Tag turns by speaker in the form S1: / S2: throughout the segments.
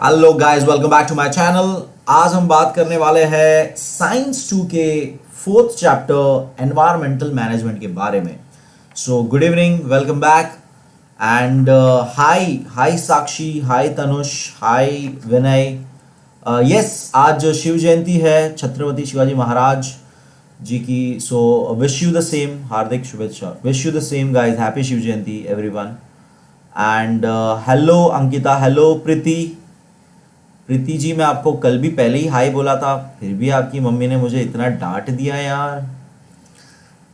S1: Hello guys, welcome back to my channel. आज हम बात करने वाले हैं साइंस 2 के फोर्थ चैप्टर एनवायरमेंटल मैनेजमेंट के बारे में। So good evening, welcome back and hi hi Sakshi, hi Tanush, hi Vinay. Yes, आज शिव जयंती है छत्रपति शिवाजी महाराज जी की। So wish you the same, हार्दिक शुभेच्छा। Wish you the same guys, happy Shiv Jayanti everyone. And hello Ankita, hello Preeti. Preeti ji, मैं आपको कल भी पहले ही हाय बोला था, फिर भी आपकी मम्मी ने मुझे इतना डांट दिया यार।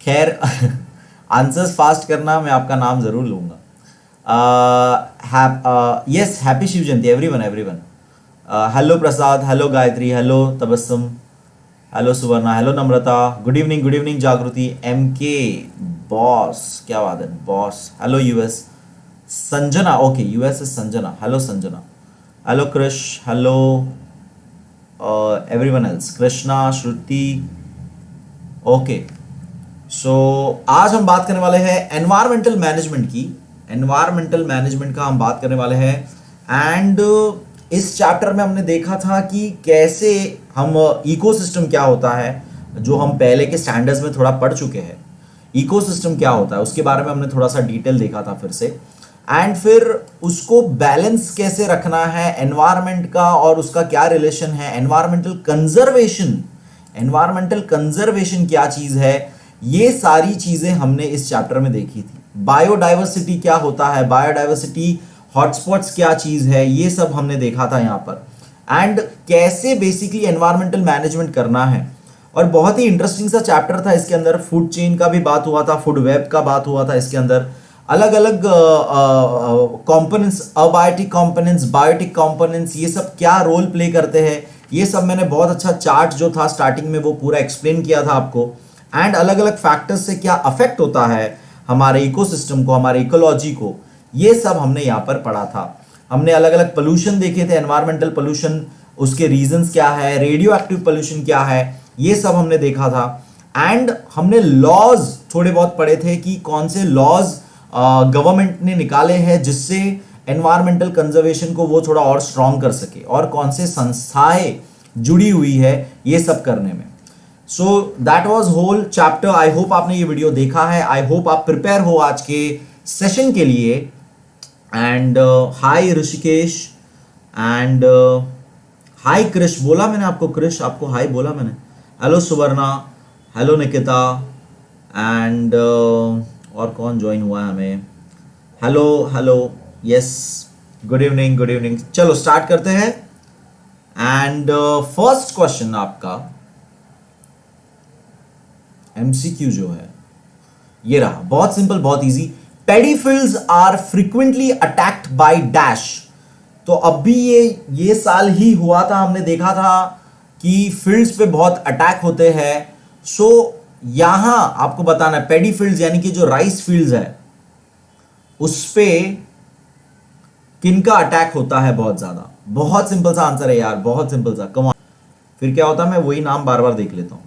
S1: खैर आंसर्स फास्ट करना, मैं आपका नाम जरूर लूंगा। Yes, happy Shiv Jayanti everyone everyone. Hello Prasad, hello Gayatri, hello Tabassum, hello Suvarna, hello Namrata. Good evening Jagruti, M K boss, क्या बात है boss. Hello US Sanjana, okay US is Sanjana, hello Sanjana. Hello Krish, hello everyone else, Krishna, Shruti. Okay, so आज हम बात करने वाले हैं एनवायरमेंटल मैनेजमेंट की। एनवायरमेंटल मैनेजमेंट का हम बात करने वाले हैं एंड इस चैप्टर में हमने देखा था कि कैसे हम इकोसिस्टम क्या होता है, जो हम पहले के स्टैंडर्ड्स में थोड़ा पढ़ चुके हैं। इकोसिस्टम क्या होता है उसके बारे में हमने थोड़ा सा डिटेल देखा था फिर से, एंड फिर उसको बैलेंस कैसे रखना है एनवायरनमेंट का और उसका क्या रिलेशन है। एनवायरमेंटल कंजर्वेशन क्या चीज है, ये सारी चीजें हमने इस चैप्टर में देखी थी। बायोडाइवर्सिटी क्या होता है, बायोडाइवर्सिटी हॉटस्पॉट्स क्या चीज है, ये सब हमने देखा था यहाँ पर। एंड कैसे बेसिकली एनवायरमेंटल मैनेजमेंट करना है। और बहुत ही इंटरेस्टिंग सा चैप्टर था। इसके अंदर फूड चेन का भी बात हुआ था, फूड वेब का बात हुआ था। इसके अंदर अलग अलग components, abiotic components, biotic components, ये सब क्या रोल प्ले करते हैं, ये सब मैंने बहुत अच्छा चार्ट जो था स्टार्टिंग में वो पूरा एक्सप्लेन किया था आपको। एंड अलग अलग फैक्टर्स से क्या अफेक्ट होता है हमारे इकोसिस्टम को, हमारे इकोलॉजी को, ये सब हमने यहाँ पर पढ़ा था। हमने अलग अलग पोल्यूशन देखे थे, एनवायरमेंटल पोल्यूशन, उसके रीजंस क्या है, रेडियो एक्टिव पोल्यूशन क्या है, ये सब हमने देखा था। एंड हमने लॉज थोड़े बहुत पढ़े थे कि कौन से लॉज गवर्नमेंट ने निकाले हैं जिससे एनवायरमेंटल कंजर्वेशन को वो थोड़ा और स्ट्रॉन्ग कर सके, और कौन से संस्थाएं जुड़ी हुई है ये सब करने में। So that was whole chapter. I hope आपने ये वीडियो देखा है, आई होप आप प्रिपेयर हो आज के सेशन के लिए। And hi Rishikesh and hi Krish, बोला मैंने आपको, कृष आपको हाय बोला मैंने। Hello Suvarna, hello Nikita and और कौन ज्वाइन हुआ है हमें, hello hello, yes, good evening. चलो स्टार्ट करते हैं। एंड फर्स्ट क्वेश्चन आपका एमसीक्यू जो है ये रहा, बहुत सिंपल, बहुत easy. Paddy fields are frequently attacked by dash. तो अभी ये साल ही हुआ था, हमने देखा था कि फील्ड्स पे बहुत अटैक होते हैं। सो यहां आपको बताना है पैडी फील्ड्स यानी कि जो राइस फील्ड्स है उस पे किनका अटैक होता है बहुत ज्यादा। बहुत सिंपल सा आंसर है यार, बहुत सिंपल सा। कम ऑन, फिर क्या होता है, मैं वही नाम बार बार देख लेता हूं।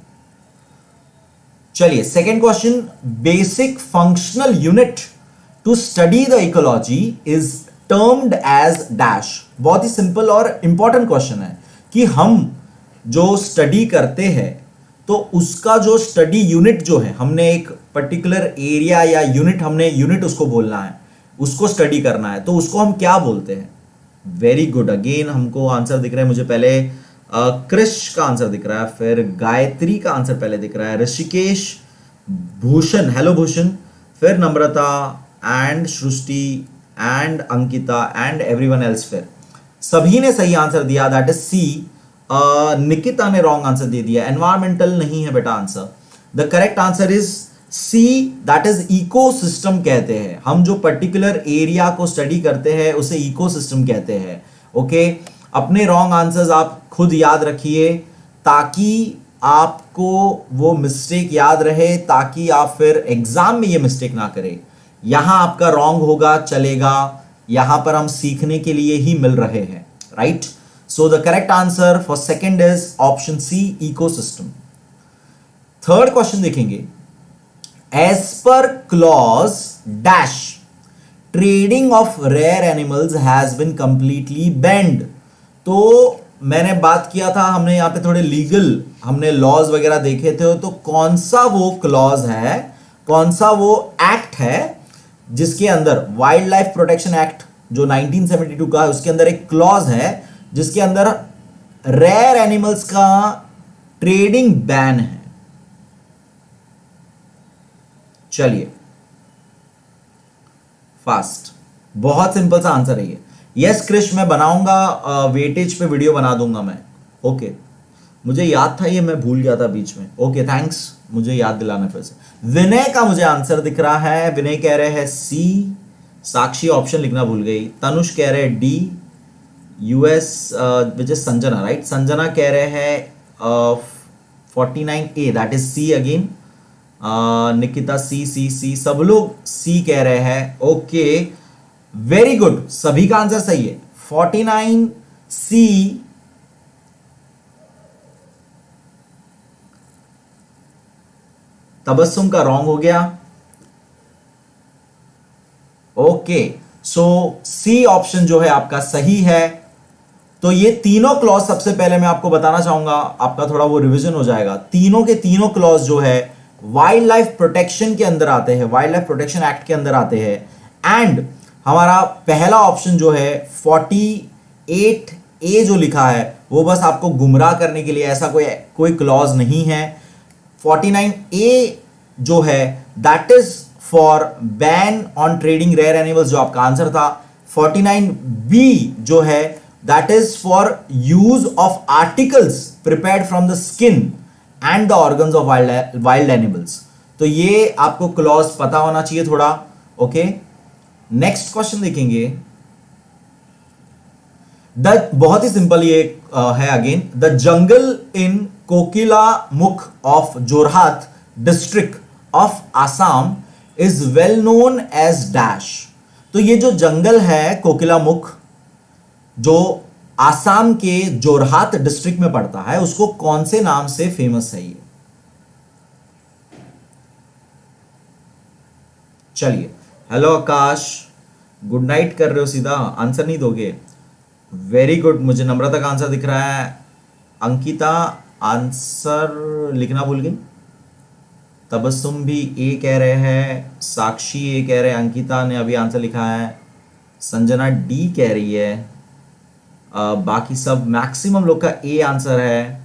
S1: चलिए second question, basic functional unit to study the ecology is termed as dash. बहुत ही सिंपल और इंपॉर्टेंट क्वेश्चन है कि हम जो स्टडी करते हैं तो उसका जो स्टडी यूनिट जो है, हमने एक पर्टिकुलर एरिया या यूनिट, हमने यूनिट उसको बोलना है, उसको स्टडी करना है, तो उसको हम क्या बोलते हैं। वेरी गुड, अगेन हमको आंसर दिख रहा है। मुझे पहले कृष का आंसर दिख रहा है, फिर गायत्री का आंसर पहले दिख रहा है, ऋषिकेश, भूषण, हेलो भूषण, फिर Namrata and Srishti and Ankita and everyone else. फिर सभी ने सही आंसर दिया, दैट इज सी। निकिता ने रॉन्ग आंसर दे दिया, एनवायरमेंटल नहीं है बेटा answer. The correct answer is C, that is ecosystem कहते हैं। हम जो पर्टिकुलर एरिया को स्टडी करते हैं उसे इकोसिस्टम कहते हैं। ओके, अपने रॉन्ग आंसर्स आप खुद याद रखिए ताकि आपको वो मिस्टेक याद रहे, ताकि आप फिर एग्जाम में ये मिस्टेक ना करें। यहां आपका रॉन्ग होगा चलेगा, यहां पर हम सीखने के लिए ही मिल रहे हैं, right. So the correct answer for second is option C, ecosystem. Third question देखेंगे, as per clause dash, trading of rare animals has been completely banned. तो मैंने बात किया था, हमने यहाँ पे थोड़े लीगल हमने लॉज वगैरह देखे थे, तो कौन सा वो क्लॉज है, कौन सा वो एक्ट है जिसके अंदर वाइल्ड लाइफ प्रोटेक्शन एक्ट जो 1972 का है, उसके अंदर एक क्लॉज है जिसके अंदर रेयर एनिमल्स का ट्रेडिंग बैन है। चलिए फास्ट, बहुत सिंपल सा आंसर है ये। यस क्रिश, मैं बनाऊंगा, वेटेज पे वीडियो बना दूंगा मैं। ओके, मुझे याद था ये, मैं भूल गया था बीच में। ओके थैंक्स मुझे याद दिलाने पर से। विनय का मुझे आंसर दिख रहा है, विनय कह रहे हैं सी। साक्षी ऑप्शन लिखना भूल गई। तनुष कह रहे हैं D. US which is Sanjana, right? Sanjana कह रहे हैं 49A, that is C again. Nikita C C C, सब लोग सी कह रहे हैं। ओके वेरी गुड, सभी का आंसर सही है। 49C तबस्सुम का रॉन्ग हो गया। ओके सो सी ऑप्शन जो है आपका सही है। तो ये तीनों क्लॉज सबसे पहले मैं आपको बताना चाहूंगा, आपका थोड़ा वो रिवीजन हो जाएगा। तीनों के तीनों क्लॉज जो है वाइल्ड लाइफ प्रोटेक्शन के अंदर आते हैं, वाइल्ड लाइफ प्रोटेक्शन एक्ट के अंदर आते हैं। एंड हमारा पहला ऑप्शन जो है 48A जो लिखा है वो बस आपको गुमराह करने के लिए, ऐसा कोई क्लॉज नहीं है। 49A जो है that is for ban on trading rare animals, जो आपका आंसर था। 49B जो है that is for use of articles prepared from the skin and the organs of wild animals. तो ये आपको क्लॉज पता होना चाहिए थोड़ा। ओके नेक्स्ट क्वेश्चन देखेंगे। बहुत ही सिंपल ये है again. The jungle in Kokilamukh of Jorhat district of Assam is well known as dash. तो ये जो जंगल है कोकिलामुख जो आसाम के जोरहाट डिस्ट्रिक्ट में पड़ता है, उसको कौन से नाम से फेमस है ये? चलिए, हेलो आकाश, गुड नाइट कर रहे हो सीधा, आंसर नहीं दोगे? वेरी गुड, मुझे नम्रता का आंसर दिख रहा है। अंकिता आंसर लिखना भूल गई। तबस्सुम भी ए कह रहे हैं, साक्षी ए कह रहे हैं, अंकिता ने अभी आंसर लिखा है, संजना डी कह रही है, बाकी सब मैक्सिमम लोग का ए आंसर है।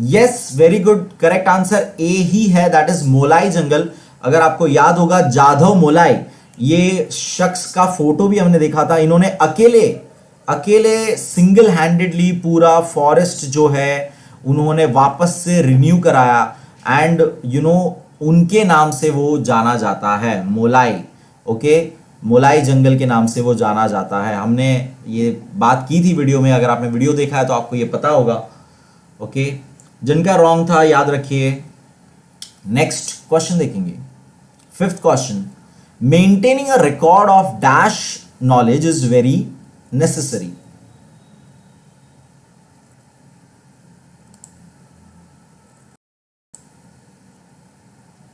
S1: Yes very good, correct answer A ही है, दैट इज मोलाई जंगल। अगर आपको याद होगा जाधव मोलाई, ये शख्स का फोटो भी हमने देखा था। इन्होंने अकेले सिंगल हैंडेडली पूरा फॉरेस्ट जो है उन्होंने वापस से रिन्यू कराया एंड उनके नाम से वो जाना जाता है, मोलाई। ओके मोलाई जंगल के नाम से वो जाना जाता है। हमने ये बात की थी वीडियो में, अगर आपने वीडियो देखा है तो आपको ये पता होगा। ओके जिनका रॉन्ग था याद रखिए। नेक्स्ट क्वेश्चन देखेंगे, fifth question. Maintaining a record of dash knowledge is very necessary.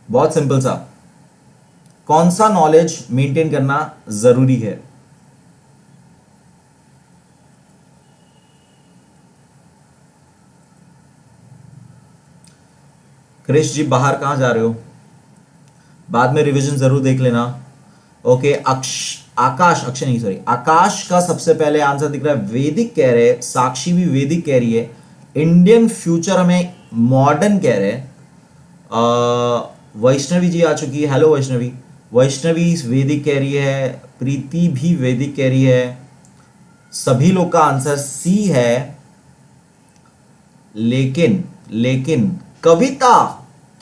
S1: बहुत सिंपल सा, कौन सा नॉलेज मेंटेन करना जरूरी है? क्रिश जी बाहर कहां जा रहे हो? बाद में रिवीजन जरूर देख लेना। ओके आकाश का सबसे पहले आंसर दिख रहा है वैदिक कह रहे हैं, साक्षी भी वैदिक कह रही है, इंडियन फ्यूचर हमें मॉडर्न कह रहे हैं, वैष्णवी जी आ चुकी है, हेलो वैष्णवी वैदिक कह रही है, प्रीति भी वैदिक कह रही है। सभी लोग का आंसर सी है, लेकिन कविता,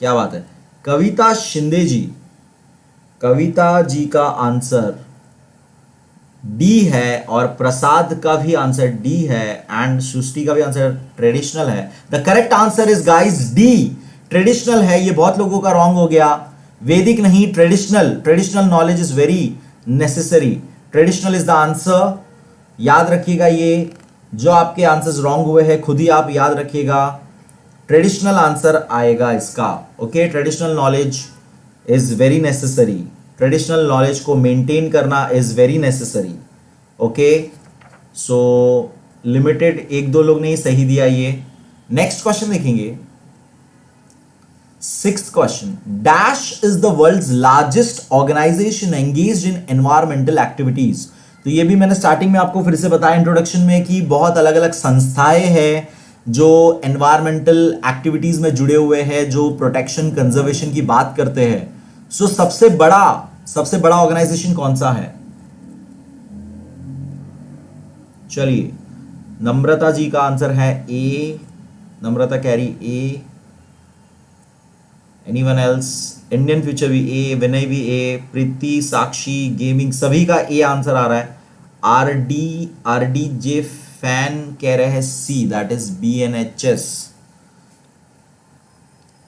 S1: क्या बात है, कविता शिंदे जी, कविता जी का आंसर डी है और प्रसाद का भी आंसर डी है एंड सृष्टि का भी आंसर ट्रेडिशनल है। The correct answer is guys D, traditional है। ये बहुत लोगों का रॉन्ग हो गया, वैदिक नहीं, traditional knowledge is very necessary, traditional is the answer. याद रखिएगा, ये जो आपके आंसर्स रॉन्ग हुए हैं खुद ही आप याद रखिएगा, ट्रेडिशनल आंसर आएगा इसका। Okay traditional knowledge is very necessary, traditional knowledge को मेंटेन करना is very necessary. Okay so limited, एक दो लोग ने ही सही दिया ये। नेक्स्ट क्वेश्चन देखेंगे, sixth question, dash is the world's largest organization engaged in environmental activities. तो ये भी मैंने स्टार्टिंग में आपको फिर से बताया इंट्रोडक्शन में कि बहुत अलग अलग संस्थाएं हैं जो एनवायरमेंटल एक्टिविटीज में जुड़े हुए हैं, जो प्रोटेक्शन कंजर्वेशन की बात करते हैं। सो सबसे बड़ा ऑर्गेनाइजेशन कौन सा है? चलिए, नम्रता जी का आंसर है A, Namrata carry A. Anyone else? Indian future भी ए, विनय भी ए, प्रीति, साक्षी, गेमिंग, सभी का ए आंसर आ रहा है। आर डी जे फैन कह रहे हैं सी, दैट इज BNHS।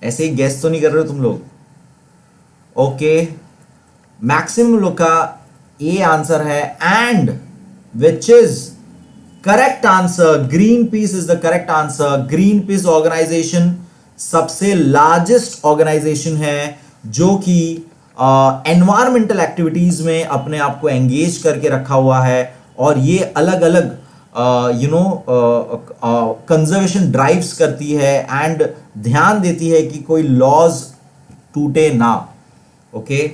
S1: ऐसे ही गेस तो नहीं कर रहे हो तुम लोग? ओके, मैक्सिमम लोग का ए आंसर है, and which is correct answer, Greenpeace is the correct answer. Greenpeace organization सबसे लार्जेस्ट ऑर्गेनाइजेशन है जो कि एनवायरमेंटल एक्टिविटीज में अपने आप को एंगेज करके रखा हुआ है, और ये अलग अलग कंजर्वेशन ड्राइव्स करती है एंड ध्यान देती है कि कोई लॉज टूटे ना। ओके,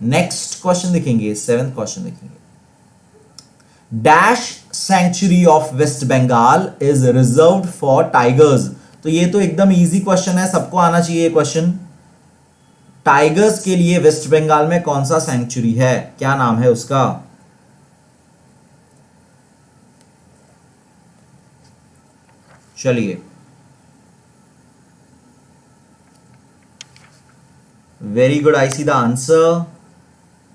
S1: नेक्स्ट क्वेश्चन देखेंगे, सेवेंथ क्वेश्चन देखेंगे, dash sanctuary of West Bengal is reserved for tigers. तो ये तो एकदम इजी क्वेश्चन है, सबको आना चाहिए ये क्वेश्चन। टाइगर्स के लिए वेस्ट बंगाल में कौन सा सेंचुरी है, क्या नाम है उसका? चलिए, very good, I see the answer.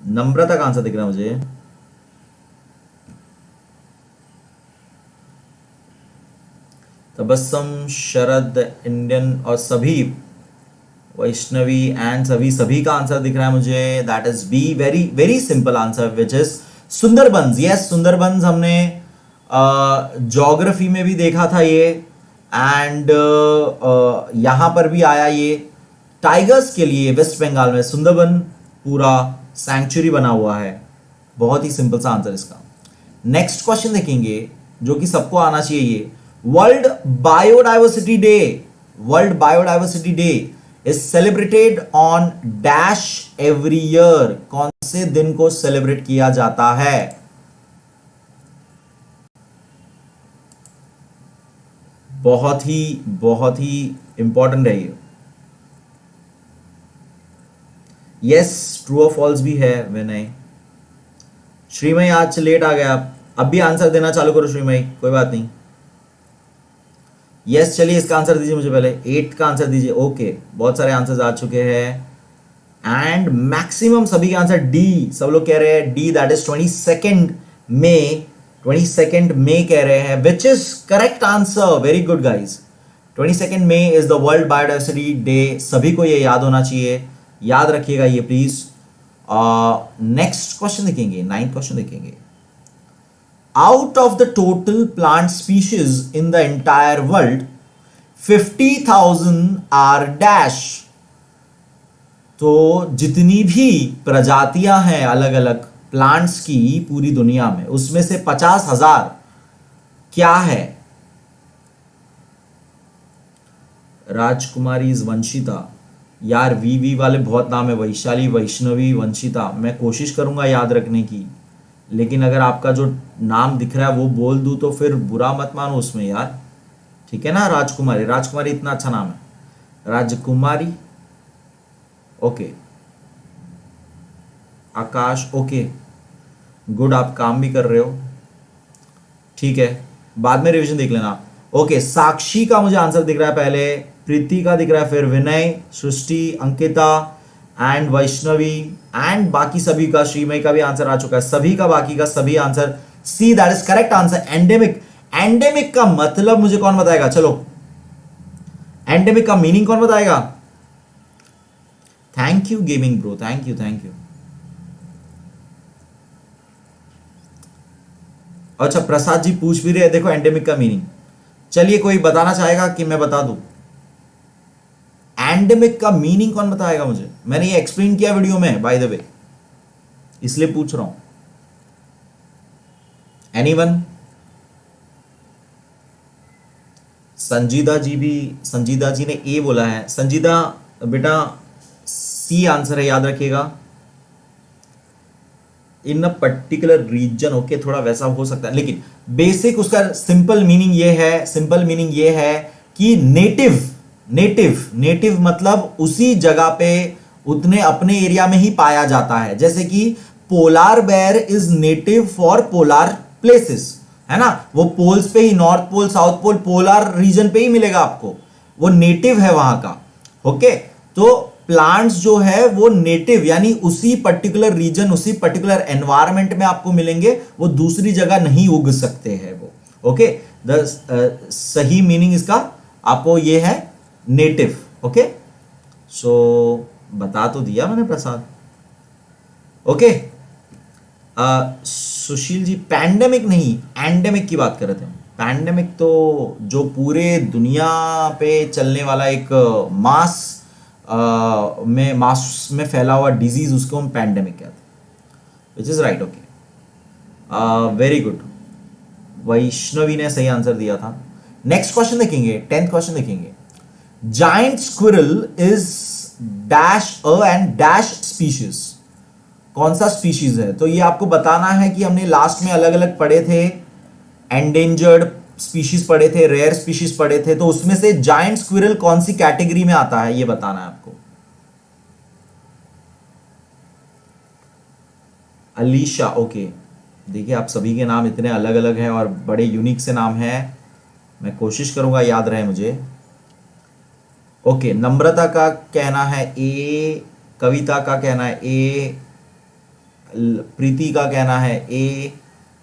S1: Namrata का आंसर दिख रहा है मुझे। तबस्सम, शरद, इंडियन और सभी, वैष्णवी एंड सभी का आंसर दिख रहा है मुझे, that is B. Very very simple answer which is Sundarbans. Yes, Sundarbans हमने ज्योग्राफी में भी देखा था ये, एंड यहां पर भी आया ये। टाइगर्स के लिए वेस्ट बंगाल में सुंदरबन पूरा सैंक्चुरी बना हुआ है। बहुत ही सिंपल सा आंसर इसका। नेक्स्ट क्वेश्चन देखेंगे जो कि सबको आना चाहिए ये, world biodiversity day. World biodiversity day is celebrated on dash every year. कौन से दिन को सेलिब्रेट किया जाता है? बहुत ही इंपॉर्टेंट है ये। यस, ट्रू और फॉल्स भी है विनय। श्रीमय आज लेट आ गया, अब भी आंसर देना चालू करो श्रीमय, कोई बात नहीं। यस, चलिए इसका आंसर दीजिए मुझे पहले, 8 का आंसर दीजिए। ओके, बहुत सारे आंसर्स आ चुके हैं एंड मैक्सिमम सभी के आंसर डी। सब लोग कह रहे हैं D, that is 22 May. 22 May कह रहे हैं, which is correct answer. Very good guys, 22 May is the world biodiversity day. सभी को ये याद होना चाहिए, याद रखिएगा ये प्लीज। नेक्स्ट क्वेश्चन देखेंगे, 9th क्वेश्चन देखेंगे, out of the total plant species in the entire world 50,000 are dash। तो जितनी भी प्रजातियां हैं अलग अलग प्लांट्स की पूरी दुनिया में, उसमें से 50,000 क्या है? राजकुमारी इज वंशिता। यार वी वाले बहुत नाम है, वैशाली, वैष्णवी, वंशिता। मैं कोशिश करूंगा याद रखने की, लेकिन अगर आपका जो नाम दिख रहा है वो बोल दूं तो फिर बुरा मत मानो उसमें यार, ठीक है ना? राजकुमारी, राजकुमारी इतना अच्छा नाम है, राजकुमारी। ओके, आकाश, ओके गुड, आप काम भी कर रहे हो, ठीक है, बाद में रिवीजन देख लेना। ओके, साक्षी का मुझे आंसर दिख रहा है पहले, प्रीति का दिख रहा है, फिर विनय, सृष्टि, अंकिता एंड वैष्णवी एंड बाकी सभी का, श्रीमय का भी आंसर आ चुका है, सभी का, बाकी का सभी answer C, that is correct answer. Endemic, endemic का मतलब मुझे कौन बताएगा? चलो, एंडेमिक का मीनिंग कौन बताएगा? Thank you gaming bro, thank you. अच्छा, प्रसाद जी पूछ भी रहे, देखो एंडेमिक का मीनिंग। चलिए, कोई बताना चाहेगा कि मैं बता दूं? एंडेमिक का मीनिंग कौन बताएगा मुझे? मैंने ये एक्सप्लेन किया वीडियो में बाय द वे, इसलिए पूछ रहा हूं। एनीवन? संजीदा जी ने ए बोला है। संजीदा बेटा सी आंसर है, याद रखिएगा। इन अ पर्टिकुलर रीजन, ओके, थोड़ा वैसा हो सकता है, लेकिन बेसिक उसका सिंपल मीनिंग ये है कि नेटिव मतलब उसी जगह पे उतने अपने एरिया में ही पाया जाता है। जैसे कि polar bear is native for polar places, है ना, वो पोल्स पे ही, north pole, south pole, polar region पे ही मिलेगा आपको, वो नेटिव है वहां का। ओके, तो प्लांट्स जो है वो नेटिव यानी उसी पर्टिकुलर रीजन, उसी पर्टिकुलर एनवायरमेंट में आपको मिलेंगे, वो दूसरी जगह नहीं उग सकते हैं वो। ओके, सही मीनिंग इसका आपको ये है नेटिव। ओके, सो बता तो दिया मैंने प्रसाद। ओके, सुशील जी पैंडेमिक नहीं, एंडेमिक की बात कर रहे थे। पैंडेमिक तो जो पूरे दुनिया पे चलने वाला एक मास में फैला हुआ डिजीज, उसको हम पैंडेमिक कहते हैं, which is right. Okay, very good, Vaishnavi ने सही आंसर दिया था। नेक्स्ट क्वेश्चन देखेंगे, 10th क्वेश्चन देखेंगे। Giant squirrel is dash a and dash species, कौन सा स्पीशीज है? तो ये आपको बताना है कि हमने लास्ट में अलग अलग पढ़े थे, एंडेंजर्ड स्पीशीज पढ़े थे, रेयर स्पीशीज पढ़े थे, तो उसमें से जायंट स्क्विरल कौन सी कैटेगरी में आता है ये बताना है आपको। अलीशा, ओके, देखिए आप सभी के नाम इतने अलग अलग हैं और बड़े यूनिक से नाम हैं, मैं कोशिश करूंगा याद रहे मुझे। ओके, नम्रता का कहना है ए, कविता का कहना है ए, प्रीति का कहना है ए,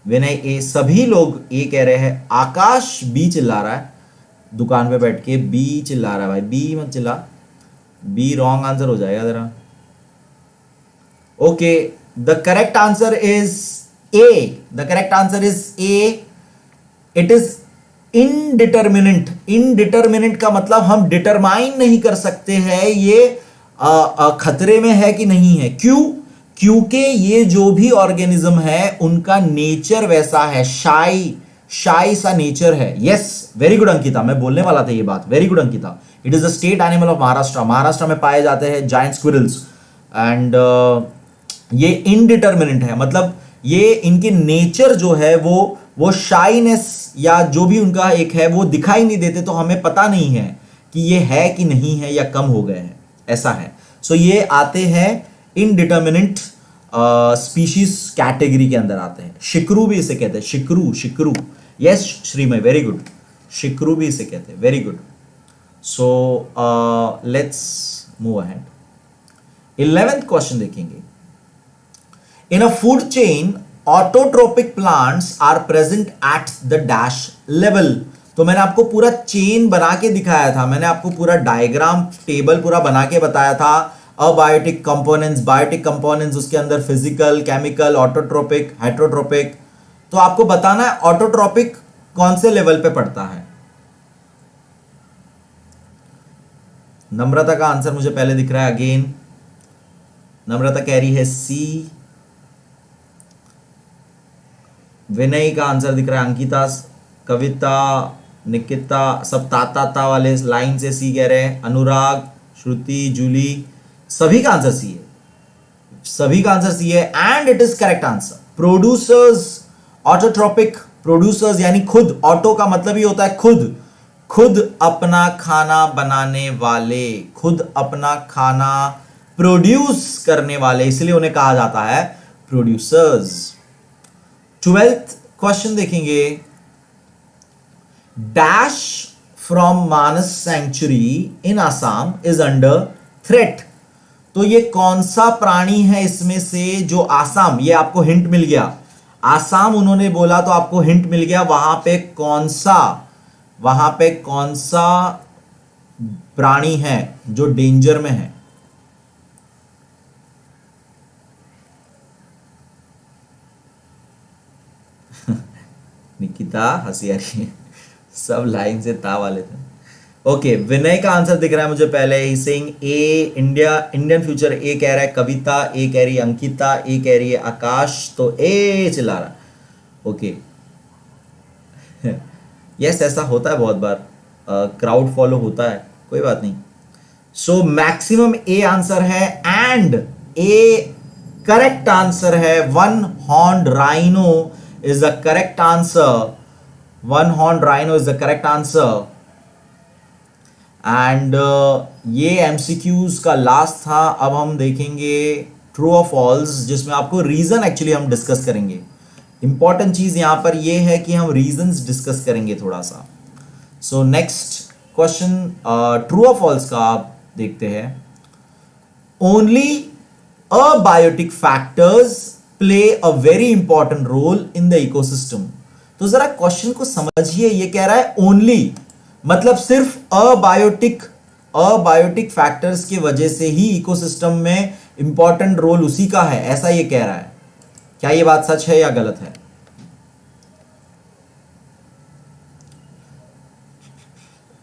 S1: विनय ए, सभी लोग ए कह रहे हैं। आकाश बी चिल्ला रहा है, दुकान पे बैठ के बी चिल्ला रहा है। भाई बी मत चिल्ला, बी रॉन्ग आंसर हो जाएगा जरा। Okay, the correct answer is a, the correct answer is a, it is indeterminate. Indeterminate का मतलब हम डिटरमाइन नहीं कर सकते हैं ये खतरे में है कि नहीं है। क्यों? क्योंकि ये जो भी ऑर्गेनिज्म है उनका नेचर वैसा है, शाई सा नेचर है। यस, वेरी गुड अंकिता, मैं बोलने वाला था ये बात, very good Ankita. It is the state animal of Maharashtra, Maharashtra में पाए जाते हैं जायंट स्क्विरल्स, एंड ये इनडिटर्मिनेंट है, मतलब ये इनके नेचर जो है वो शाइनेस या जो भी उनका एक है वो दिखाई नहीं देते, तो हमें पता नहीं है कि ये है कि नहीं है या कम हो गए हैं, ऐसा है। सो ये आते हैं इनडिटर्मिनेंट स्पीशीज कैटेगरी के अंदर आते हैं। शिकरू भी इसे कहते हैं, शिकरू। यस श्रीमय, वेरी गुड, शिकरू भी इसे कहते हैं, very good. So let's move ahead. 11th question देखेंगे। In a food chain autotrophic plants are present at the dash level. तो मैंने आपको पूरा चेन बना के दिखाया था, मैंने आपको पूरा डायग्राम टेबल पूरा बना के बताया था। अबायोटिक कंपोनेंट्स, बायोटिक कंपोनेंट्स, उसके अंदर फिजिकल, केमिकल, ऑटोट्रोपिक, हेटेरोट्रोपिक। तो आपको बताना है ऑटोट्रोपिक कौन से लेवल पे पड़ता है। नम्रता का आंसर मुझे पहले दिख रहा है, अगेन नम्रता कह रही है सी। विनय का आंसर दिख रहा है, अंकिता, कविता, निकिता, सब ता वाले लाइन से सी कह रहे हैं। अनुराग, श्रुति, जूली, सभी का आंसर सी है, सभी का आंसर सी है, and it is correct answer. Producers, autotrophic producers यानी खुद, ऑटो का मतलब ही होता है खुद अपना खाना बनाने वाले, खुद अपना खाना प्रोड्यूस करने वाले, इसलिए उन्हें कहा जाता है प्रोड्यूसर्स। 12th क्वेश्चन देखेंगे। Dash from Manas sanctuary in Assam is under threat. तो ये कौन सा प्राणी है इसमें से जो आसाम, ये आपको हिंट मिल गया, आसाम उन्होंने बोला तो आपको हिंट मिल गया, वहां पे कौन सा प्राणी है जो डेंजर में है। निकिता हंसी आ रही है, सब लाइन से ता वाले थे। ओके, विनय का आंसर दिख रहा है मुझे पहले ही, सेइंग ए, इंडियन फ्यूचर ए कह रहा है, कविता ए कह रही है, अंकिता ए कह रही है, आकाश तो ए चिल्ला रहा। ओके, यस ऐसा होता है बहुत बार, क्राउड फॉलो होता है, कोई बात नहीं। सो मैक्सिमम ए आंसर है, एंड ए करेक्ट आंसर है। One horn rhino is the correct answer. One horn rhino is the correct answer. And ये एमसीक्यूज का लास्ट था। अब हम देखेंगे ट्रू और फॉल्स, जिसमें आपको रीजन एक्चुअली हम डिस्कस करेंगे। इंपॉर्टेंट चीज यहां पर ये है कि हम रीजंस डिस्कस करेंगे थोड़ा सा। सो नेक्स्ट क्वेश्चन ट्रू और फॉल्स का आप देखते हैं। Only abiotic factors play a very important role in the ecosystem. तो जरा क्वेश्चन को समझिए, ये कह रहा है ओनली, मतलब सिर्फ अबायोटिक फैक्टर्स की वजह से ही इकोसिस्टम में इंपॉर्टेंट रोल उसी का है, ऐसा ये कह रहा है। क्या ये बात सच है या गलत है?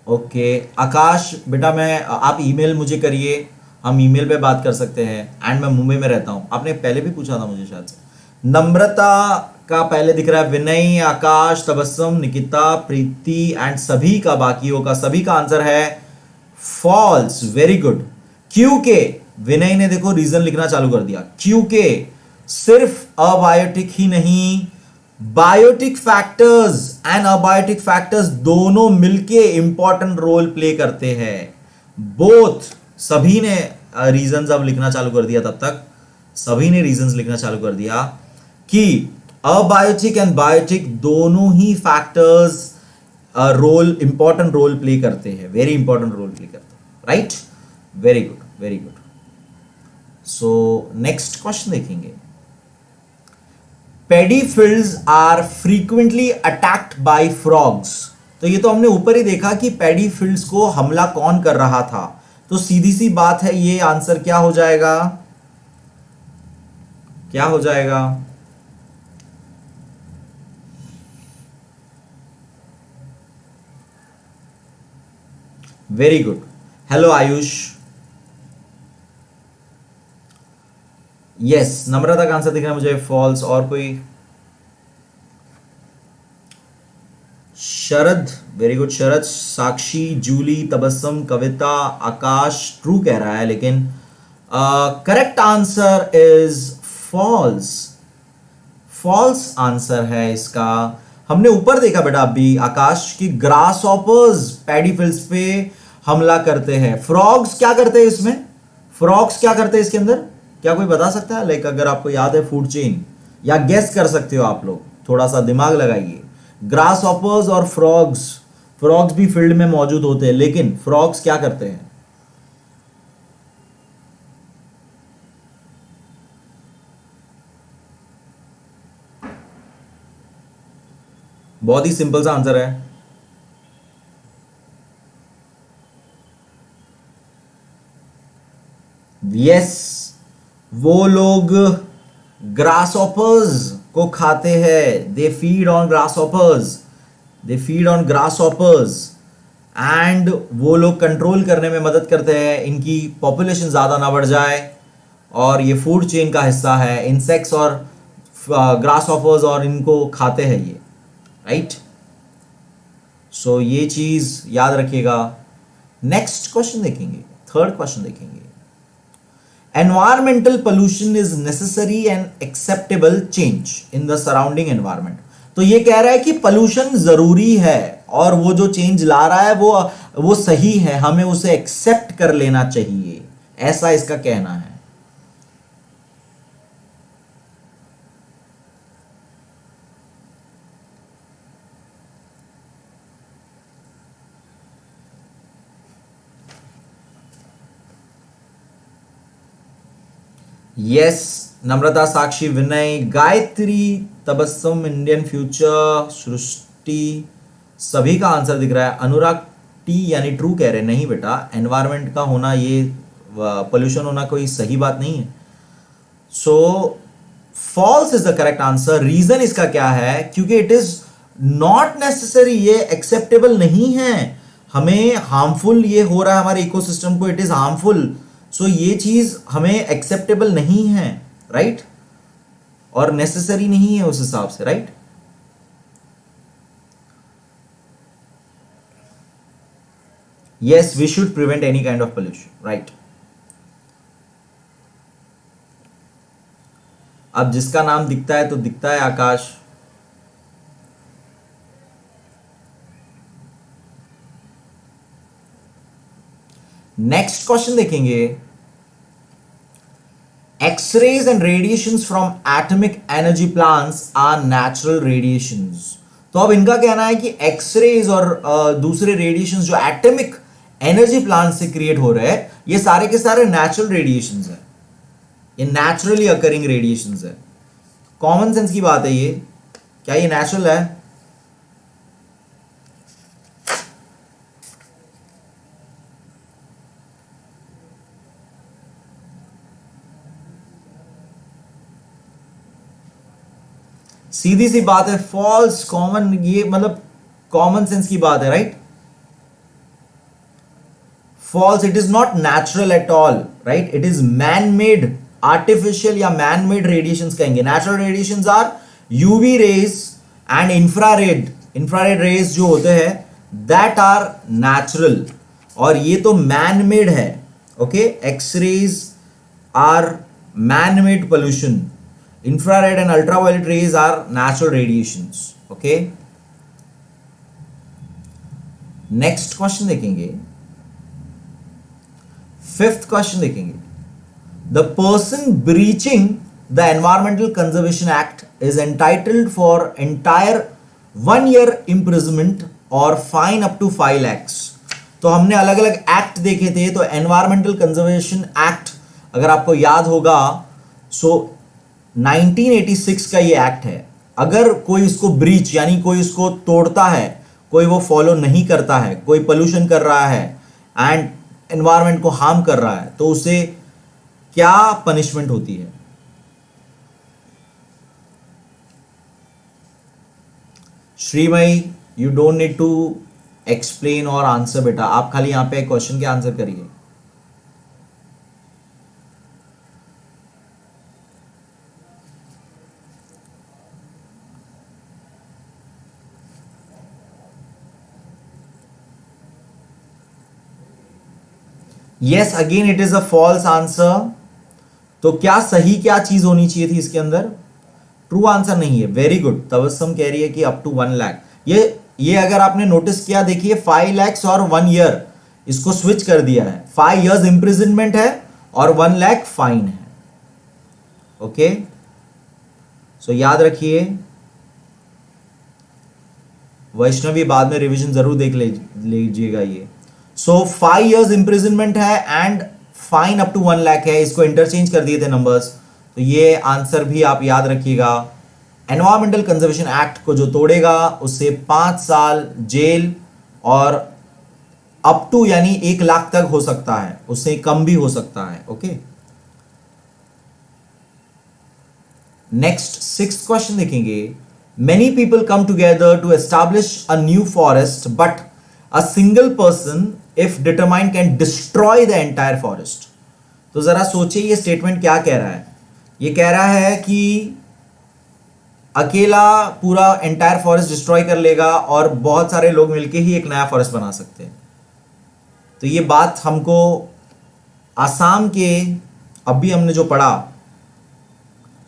S1: ओके आकाश बेटा, आप ईमेल मुझे करिए, हम ईमेल पे बात कर सकते हैं। एंड मैं मुंबई में रहता हूं, आपने पहले भी पूछा था मुझे शायद से। नम्रता का पहले दिख रहा है, विनय, आकाश, तबस्सुम, निकिता, प्रीति एंड सभी का, बाकियों का सभी का आंसर है फॉल्स। Very good. क्योंकि विनय ने देखो रीजन लिखना चालू कर दिया, क्योंकि सिर्फ अबायोटिक ही नहीं, biotic factors and abiotic factors दोनों मिलके इंपॉर्टेंट रोल प्ले करते हैं। बोथ, सभी ने रीजंस अब लिखना चालू कर दिया, तब तक सभी ने रीजंस लिखना चालू कर दिया कि अबायोटिक एंड बायोटिक दोनों ही फैक्टर्स इंपॉर्टेंट रोल प्ले करते हैं, वेरी इंपॉर्टेंट रोल प्ले करते हैं, right? Very good, very good. So next question देखेंगे। Paddy fields are frequently attacked by frogs. तो ये तो हमने ऊपर ही देखा कि पैडी फील्ड्स को हमला कौन कर रहा था, तो सीधी सी बात है, ये आंसर क्या हो जाएगा? क्या हो जाएगा? Very good. Hello Ayush. Yes, Namrata का आंसर दिख रहा है मुझे फॉल्स। और कोई? Sharad, very good Sharad. Sakshi, Julie, Tabassum, Kavita, Aakash true कह रहा है, लेकिन correct answer is false. False answer है इसका। हमने ऊपर देखा बेटा अभी आकाश की ग्रास ऑपर्स पैडी फील्ड्स पे हमला करते हैं। फ्रॉग्स क्या करते हैं इसमें? फ्रॉग्स क्या करते हैं इसके अंदर? क्या कोई बता सकता है? लाइक अगर आपको याद है फूड चेन, या गेस कर सकते हो आप लोग, थोड़ा सा दिमाग लगाइए। ग्रास ऑपर्स और फ्रॉग्स भी फील्ड में मौजूद होते हैं, लेकिन फ्रॉग्स क्या करते हैं? बहुत ही सिंपल सा आंसर है। यस, वो लोग ग्रासऑपर्स को खाते हैं। They feed on grasshoppers, they feed on grasshoppers, and वो लोग कंट्रोल करने में मदद करते हैं, इनकी पॉपुलेशन ज़्यादा ना बढ़ जाए। और ये फूड चेन का हिस्सा है, इंसेक्ट्स और ग्रासऑपर्स और इनको खाते हैं ये, राइट? सो ये चीज़ याद रखिएगा। नेक्स्ट क्वेश्चन देखेंगे, थर्ड क्वेश्चन देखेंगे। Environmental pollution is necessary and acceptable change in the surrounding environment। तो ये कह रहा है कि पोल्यूशन जरूरी है और वो जो चेंज ला रहा है वो सही है, हमें उसे एक्सेप्ट कर लेना चाहिए, ऐसा इसका कहना है। यस, नम्रता, साक्षी, विनय, गायत्री, तबस्सुम, इंडियन फ्यूचर, सृष्टि, सभी का आंसर दिख रहा है। अनुराग टी यानी ट्रू कह रहे हैं। नहीं बेटा, एनवायरनमेंट का होना, ये पोल्यूशन होना कोई सही बात नहीं है। So false is the correct answer. Reason इसका क्या है? क्योंकि इट इज नॉट नेसेसरी, ये एक्सेप्टेबल नहीं है, हमें हार्मफुल ये हो रहा है हमारे इकोसिस्टम को, इट इज हार्मफुल। सो ये चीज हमें एक्सेप्टेबल नहीं है, राइट? और नेसेसरी नहीं है उस हिसाब से, right? Yes, we should prevent any kind of pollution, right? अब जिसका नाम दिखता है तो दिखता है आकाश. नेक्स्ट क्वेश्चन देखेंगे. X-rays and radiations from atomic energy plants are natural radiations. तो अब इनका कहना है कि एक्सरेज और दूसरे रेडिएशंस जो एटॉमिक एनर्जी प्लांट से क्रिएट हो रहे हैं, ये सारे के सारे नेचुरल रेडिएशंस हैं, ये नेचुरली अकरिंग रेडिएशंस है. कॉमन सेंस की बात है ये. क्या ये नेचुरल है? सीधी सी बात है, फॉल्स. कॉमन, ये मतलब कॉमन सेंस की बात है, right? False. It is not natural at all, right? It is man made, artificial या मैन मेड रेडिएशंस कहेंगे. Natural radiations are UV rays and infrared. Infrared rays जो होते हैं दैट आर नेचुरल, और ये तो मैन मेड है. Okay, X rays are man made pollution. Infrared and ultraviolet rays are natural radiations. Okay. Next question देखेंगे. Fifth question देखेंगे. The person breaching the Environmental Conservation Act is entitled for entire 1 year imprisonment or fine up to 5 lakhs. तो हमने अलग अलग act देखे थे. तो Environmental Conservation Act अगर आपको याद होगा, सो 1986 का ये एक्ट है. अगर कोई इसको ब्रीच यानी कोई इसको तोड़ता है, कोई वो फॉलो नहीं करता है, कोई पोल्यूशन कर रहा है एंड एनवायरनमेंट को हार्म कर रहा है, तो उसे क्या पनिशमेंट होती है? Shreemayi, you don't need to explain और आंसर बेटा, आप खाली यहां पे क्वेश्चन के आंसर करिए. Yes, again it is a false answer. तो क्या सही क्या चीज होनी चाहिए थी इसके अंदर? ट्रू आंसर नहीं है. Very good. तबस्सुम कह रही है कि अप टू 1 लाख. ये अगर आपने नोटिस किया, देखिए 5 lakhs और 1 year इसको स्विच कर दिया है. 5 years इंप्रिजनमेंट है और 1 lakh फाइन है. ओके, सो याद रखिए. वैष्णवी बाद में रिवीजन जरूर देख लीजिएगा ये. सो 5 years इंप्रिजनमेंट है and fine up to 1 lakh है. इसको इंटरचेंज कर दिए थे नंबर्स. तो ये आंसर भी आप याद रखिएगा. एनवायरमेंटल कंजर्वेशन एक्ट को जो तोड़ेगा उससे 5 साल जेल और अप टू यानी 1 लाख तक हो सकता है, उससे कम भी हो सकता है. ओके, नेक्स्ट 6th क्वेश्चन देखेंगे. Many people come together to establish a new forest but a single person if determined can destroy the entire forest. तो जरा सोचिए ये स्टेटमेंट क्या कह रहा है. ये कह रहा है कि अकेला पूरा एंटायर फॉरेस्ट डिस्ट्रॉय कर लेगा और बहुत सारे लोग मिलके ही एक नया फॉरेस्ट बना सकते हैं. तो ये बात हमको आसाम के अभी हमने जो पढ़ा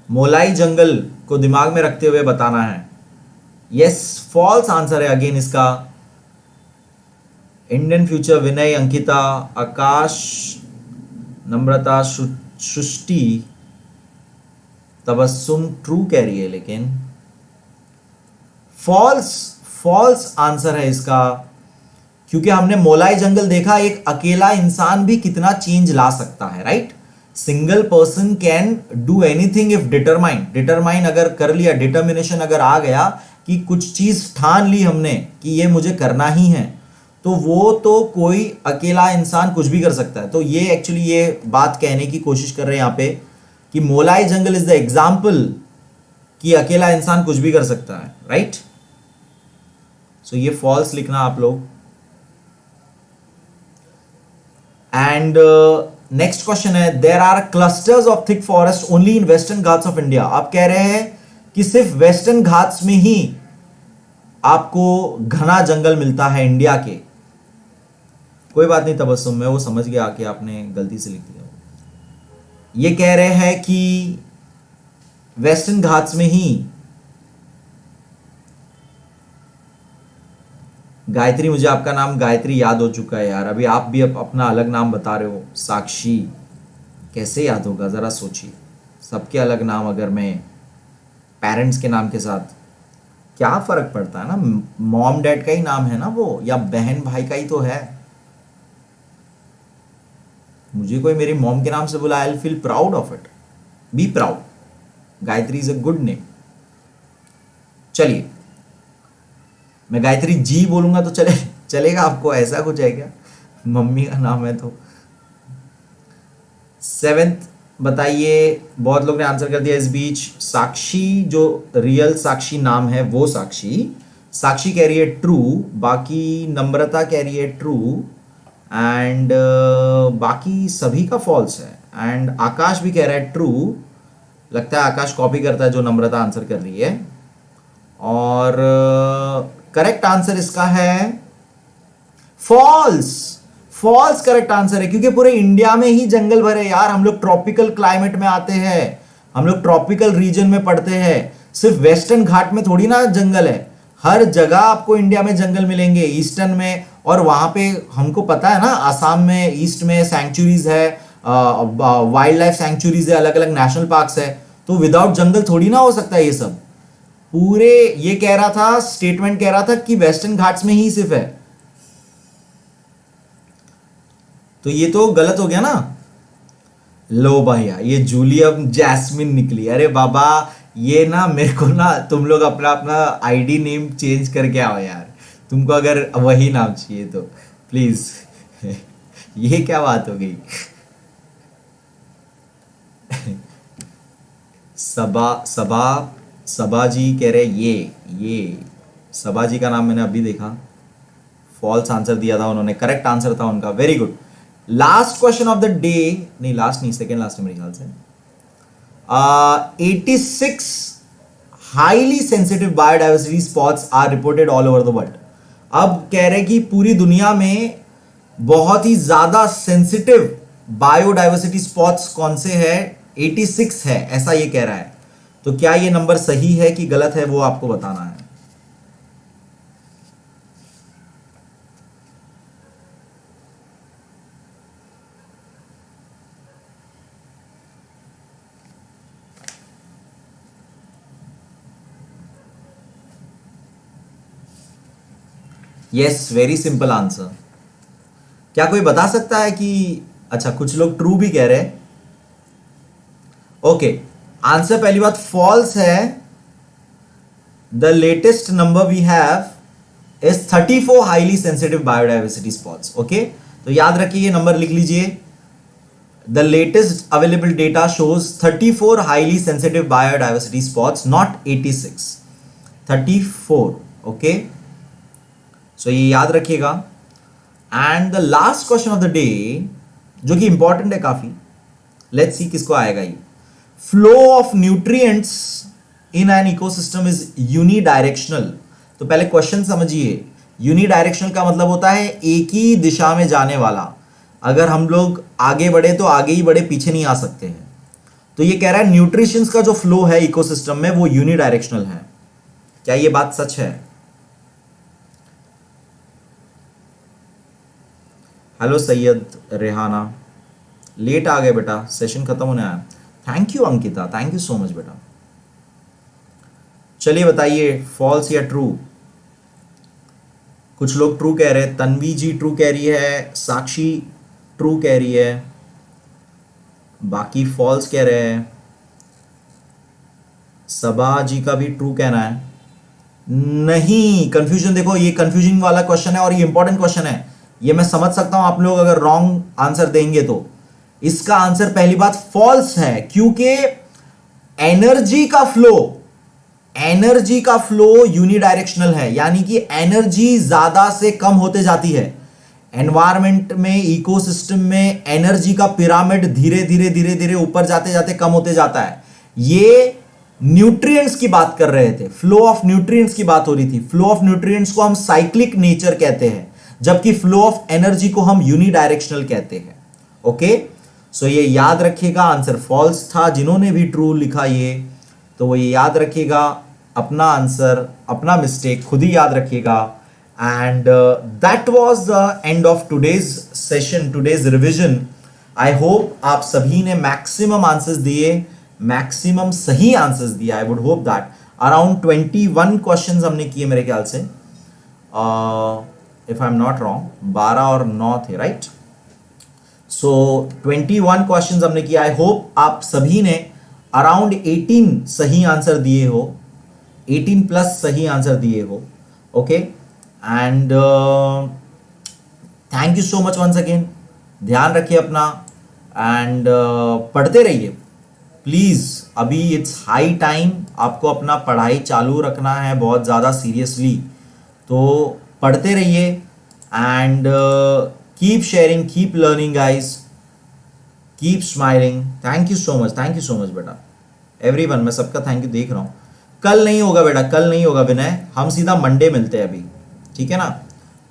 S1: मोलाई जंगल को दिमाग में रखते हुए बताना है. यस, फॉल्स आंसर है अगेन इसका. इंडियन फ्यूचर, विनय, अंकिता, आकाश, नम्रता, सृष्टि, तबस्सुम ट्रू कह रही है, लेकिन फॉल्स आंसर है इसका. क्योंकि हमने मोलाई जंगल देखा, एक अकेला इंसान भी कितना चेंज ला सकता है, right? Single person can do anything if determine अगर कर लिया, डिटर्मिनेशन अगर आ गया कि कुछ चीज ठान ली हमने कि ये मुझे करना ही है, तो वो तो कोई अकेला इंसान कुछ भी कर सकता है. तो ये एक्चुअली ये बात कहने की कोशिश कर रहे हैं यहाँ पे कि मोलाई जंगल इज द एग्जाम्पल कि अकेला इंसान कुछ भी कर सकता है, राइट? सो ये फॉल्स लिखना आप लोग. एंड नेक्स्ट क्वेश्चन है, there are clusters of thick forest only in Western Ghats of India. आप कह रहे हैं कि सिर्फ वेस्टर्न घाट्स में ही आपको घना जंगल मिलता है इंडिया के. कोई बात नहीं तबस्सुम, मैं वो समझ गया कि आपने गलती से लिख दिया। ये कह रहे हैं कि वेस्टर्न घाट्स में ही, गायत्री, मुझे आपका नाम गायत्री याद हो चुका है यार, अभी आप भी अपना अलग नाम बता रहे हो। साक्षी कैसे याद होगा, जरा सोचिए, सबके अलग नाम अगर मैं पेरेंट्स के नाम के साथ, क्या फर्क पड़ता है ना, मॉम डैड का ही नाम है ना वो, या बहन भाई का ही तो है। मुझे कोई मेरी मॉम के नाम से बुलाए, I feel proud of it, be proud. Gayatri is a good name. चलिए, मैं गायत्री जी बोलूंगा तो चलेगा आपको, ऐसा कुछ है क्या, मम्मी का नाम है तो। सेवेंथ बताइए, बहुत लोग ने आंसर कर दिया इस बीच। साक्षी, जो रियल साक्षी नाम है वो साक्षी, साक्षी कह रही है ट्रू, बाकी नम्रता कह रही है ट्रू, एंड बाकी सभी का फॉल्स है, एंड आकाश भी कह रहा है ट्रू। लगता है आकाश कॉपी करता है जो नम्रता आंसर कर रही है, और करेक्ट आंसर इसका है फॉल्स। फॉल्स करेक्ट आंसर है, क्योंकि पूरे इंडिया में ही जंगल भरे यार, हम लोग ट्रॉपिकल क्लाइमेट में आते हैं, हम लोग ट्रॉपिकल रीजन में पड़ते हैं, सिर्फ वेस्टर्न घाट में थोड़ी ना जंगल है, हर जगह आपको इंडिया में जंगल मिलेंगे, ईस्टर्न में, और वहां पे हमको पता है ना, आसाम में ईस्ट में सैंक्चुरीज है, वाइल्ड लाइफ सैंक्चुरीज है, अलग अलग नेशनल पार्क्स है, तो विदाउट जंगल थोड़ी ना हो सकता है ये सब। पूरे, ये कह रहा था, स्टेटमेंट कह रहा था कि वेस्टर्न घाट्स में ही सिर्फ है, तो ये तो गलत हो गया ना। लो भैया, ये जूलियम जैस्मिन निकली। अरे बाबा, ये ना मेरे को ना, तुम लोग अपना अपना आईडी नेम चेंज करके आओ यार, तुमको अगर वही नाम चाहिए तो प्लीज। ये क्या बात हो गई। सबा जी कह रहे ये सबा जी का नाम मैंने अभी देखा, फॉल्स आंसर दिया था उन्होंने, करेक्ट आंसर था उनका, very good. Last question of the day, नहीं लास्ट नहीं, सेकेंड लास्ट है मेरे ख्याल से। 86 highly sensitive biodiversity spots are reported all over the world. अब कह रहे कि पूरी दुनिया में बहुत ही ज्यादा सेंसिटिव बायोडाइवर्सिटी स्पॉट्स कौन से हैं, 86 है, ऐसा ये कह रहा है। तो क्या ये नंबर सही है कि गलत है, वो आपको बताना है। Yes, very simple answer. क्या कोई बता सकता है कि, अच्छा कुछ लोग ट्रू भी कह रहे हैं, ओके। आंसर पहली बात फॉल्स है। The latest number we have is 34 highly sensitive biodiversity spots. Okay, तो याद रखिए, ये नंबर लिख लीजिए। The latest available data shows 34 highly sensitive biodiversity spots, not 86, 34। Okay, so ये याद रखिएगा। And the last question of the day, जो कि इंपॉर्टेंट है काफी, लेट्स सी किसको आएगा ये। Flow of nutrients in an ecosystem is unidirectional. तो पहले क्वेश्चन समझिए, यूनिडायरेक्शनल का मतलब होता है एक ही दिशा में जाने वाला। अगर हम लोग आगे बढ़े तो आगे ही बढ़े, पीछे नहीं आ सकते हैं। तो ये कह रहा है न्यूट्रिशंस का जो फ्लो है इकोसिस्टम में वो यूनिडायरेक्शनल है। क्या ये बात सच है? हेलो सैयद रेहाना, लेट आ गए बेटा, सेशन खत्म होने आया। Thank you Ankita, thank you so much बेटा। चलिए बताइए फॉल्स या ट्रू। कुछ लोग ट्रू कह रहे हैं, तन्वी जी ट्रू कह रही है, साक्षी ट्रू कह रही है, बाकी फॉल्स कह रहे हैं। सबा जी का भी ट्रू कहना है। नहीं, कंफ्यूजन देखो, ये कंफ्यूजिंग वाला क्वेश्चन है और ये इंपॉर्टेंट क्वेश्चन है। ये मैं समझ सकता हूं आप लोग अगर रॉन्ग आंसर देंगे तो। इसका आंसर पहली बात फॉल्स है, क्योंकि एनर्जी का फ्लो यूनिडायरेक्शनल है, यानी कि एनर्जी ज्यादा से कम होते जाती है। एनवायरमेंट में, इकोसिस्टम में एनर्जी का पिरामिड धीरे धीरे धीरे धीरे ऊपर जाते जाते कम होते जाता है। ये न्यूट्रिएंट्स की बात कर रहे थे, फ्लो ऑफ न्यूट्रिएंट्स की बात हो रही थी। फ्लो ऑफ न्यूट्रिएंट्स को हम साइक्लिक नेचर कहते हैं। जबकि फ्लो ऑफ एनर्जी को हम यूनिडायरेक्शनल कहते हैं। ओके, सो ये याद रखिएगा, आंसर फॉल्स था। जिन्होंने भी ट्रू लिखा ये, तो वो ये याद रखिएगा, अपना आंसर, अपना मिस्टेक खुद ही याद रखिएगा। And that was the end of today's session, today's revision. I hope आप सभी ने मैक्सिमम आंसर्स दिए, मैक्सिमम सही आंसर्स दिए। I would hope that around 21 questions हमने किए मेरे ख्याल से, if I am not wrong, 12 और 9 थे, राइट। सो 21 क्वेश्चंस हमने किया। आई होप आप सभी ने अराउंड 18 सही आंसर दिए हो, 18 प्लस सही आंसर दिए हो। Okay, and thank you so much once again. ध्यान रखिए अपना, एंड पढ़ते रहिए प्लीज। अभी इट्स हाई टाइम, आपको अपना पढ़ाई चालू रखना है बहुत ज़्यादा सीरियसली, तो पढ़ते रहिए। And keep sharing, keep learning guys, keep smiling. Thank you so much, thank you so much बेटा, एवरीवन। मैं सबका थैंक यू देख रहा हूँ। कल नहीं होगा बेटा, कल नहीं होगा विनय, हम सीधा मंडे मिलते हैं अभी, ठीक है ना।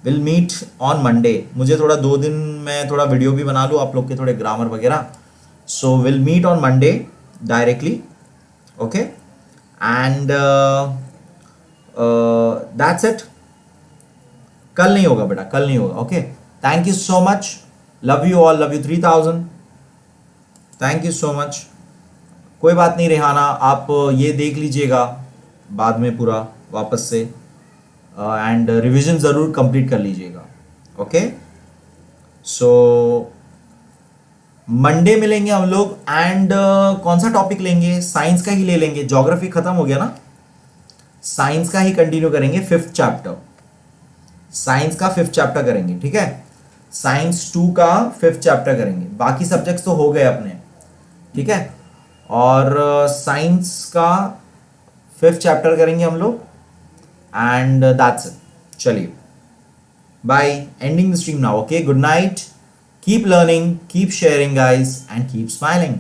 S1: Will meet on Monday. मुझे थोड़ा 2 दिन में थोड़ा वीडियो भी बना लूँ आप लोग के, थोड़े ग्रामर वगैरह। So will meet on Monday directly, okay. And that's it. कल नहीं होगा बेटा, कल नहीं होगा। Okay, thank you so much, love you all, love you 3000, thank you so much. कोई बात नहीं रेहाना, आप ये देख लीजिएगा बाद में पूरा वापस से, एंड रिवीजन ज़रूर कंप्लीट कर लीजिएगा। ओके, सो मंडे मिलेंगे हम लोग। एंड कौन सा टॉपिक लेंगे? साइंस का ही ले लेंगे, ज्योग्राफी खत्म हो गया ना, साइंस का ही कंटिन्यू करेंगे। 5th चैप्टर, साइंस का 5th चैप्टर करेंगे, ठीक है। साइंस 2 का 5th चैप्टर करेंगे, बाकी सब्जेक्ट्स तो हो गए अपने, ठीक है। और साइंस का 5th चैप्टर करेंगे हम लोग, एंड दैट्स इट। चलिए bye, ending the stream now. Okay, good night, keep learning, keep sharing guys, and keep smiling.